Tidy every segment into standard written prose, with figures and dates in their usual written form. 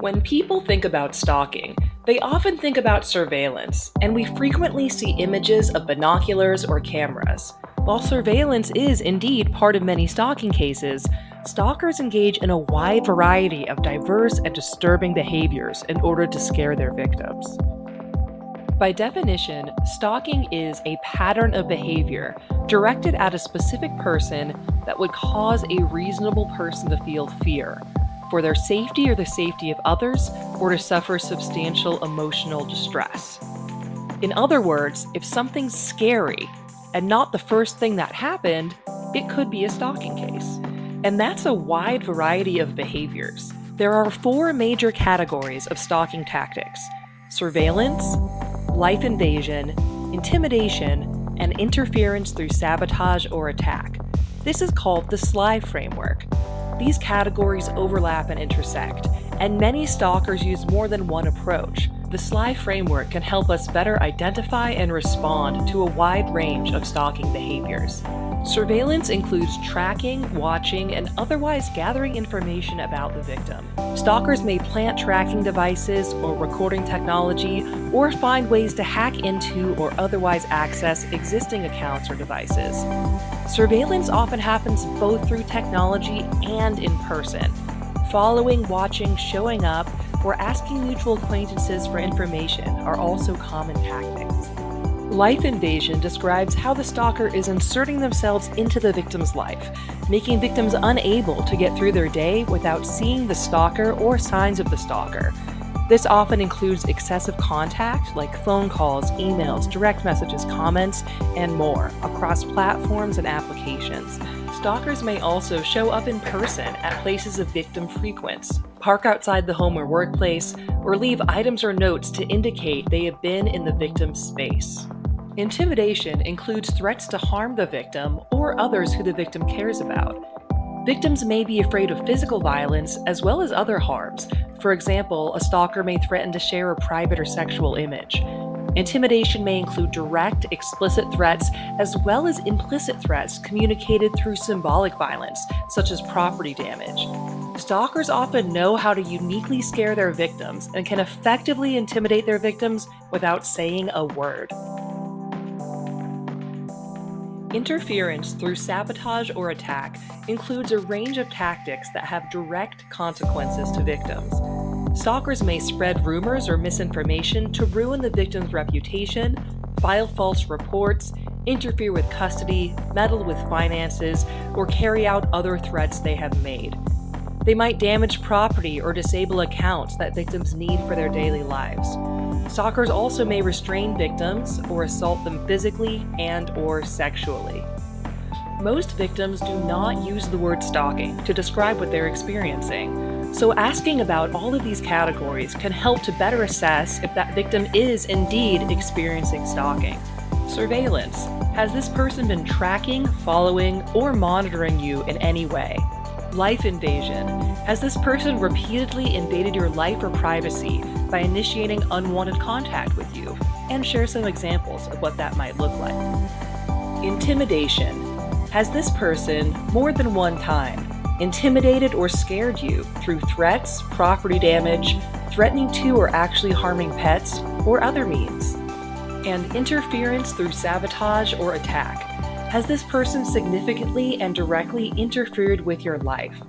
When people think about stalking, they often think about surveillance, and we frequently see images of binoculars or cameras. While surveillance is indeed part of many stalking cases, stalkers engage in a wide variety of diverse and disturbing behaviors in order to scare their victims. By definition, stalking is a pattern of behavior directed at a specific person that would cause a reasonable person to feel fear for their safety or the safety of others, or to suffer substantial emotional distress. In other words, if something's scary and not the first thing that happened, it could be a stalking case. And that's a wide variety of behaviors. There are 4 major categories of stalking tactics: surveillance, life invasion, intimidation, and interference through sabotage or attack. This is called the SLII Framework. These categories overlap and intersect, and many stalkers use more than one approach. The SLII Framework can help us better identify and respond to a wide range of stalking behaviors. Surveillance includes tracking, watching, and otherwise gathering information about the victim. Stalkers may plant tracking devices or recording technology, or find ways to hack into or otherwise access existing accounts or devices. Surveillance often happens both through technology and in person. Following, watching, showing up, or asking mutual acquaintances for information are also common tactics. Life invasion describes how the stalker is inserting themselves into the victim's life, making victims unable to get through their day without seeing the stalker or signs of the stalker. This often includes excessive contact like phone calls, emails, direct messages, comments, and more across platforms and applications. Stalkers may also show up in person at places a victim frequents, park outside the home or workplace, or leave items or notes to indicate they have been in the victim's space. Intimidation includes threats to harm the victim or others who the victim cares about. Victims may be afraid of physical violence as well as other harms. For example, a stalker may threaten to share a private or sexual image. Intimidation may include direct, explicit threats as well as implicit threats communicated through symbolic violence, such as property damage. Stalkers often know how to uniquely scare their victims and can effectively intimidate their victims without saying a word. Interference through sabotage or attack includes a range of tactics that have direct consequences to victims. Stalkers may spread rumors or misinformation to ruin the victim's reputation, file false reports, interfere with custody, meddle with finances, or carry out other threats they have made. They might damage property or disable accounts that victims need for their daily lives. Stalkers also may restrain victims or assault them physically and/or sexually. Most victims do not use the word stalking to describe what they're experiencing, so asking about all of these categories can help to better assess if that victim is indeed experiencing stalking. Surveillance: has this person been tracking, following, or monitoring you in any way? Life invasion: has this person repeatedly invaded your life or privacy by initiating unwanted contact with you? And share some examples of what that might look like. Intimidation: has this person, more than one time, intimidated or scared you through threats, property damage, threatening to or actually harming pets, or other means? And interference through sabotage or attack: has this person significantly and directly interfered with your life?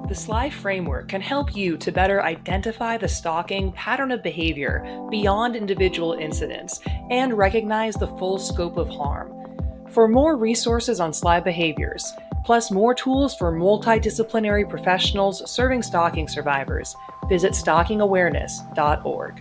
The SLII Framework can help you to better identify the stalking pattern of behavior beyond individual incidents and recognize the full scope of harm. For more resources on SLII behaviors, plus more tools for multidisciplinary professionals serving stalking survivors, visit stalkingawareness.org.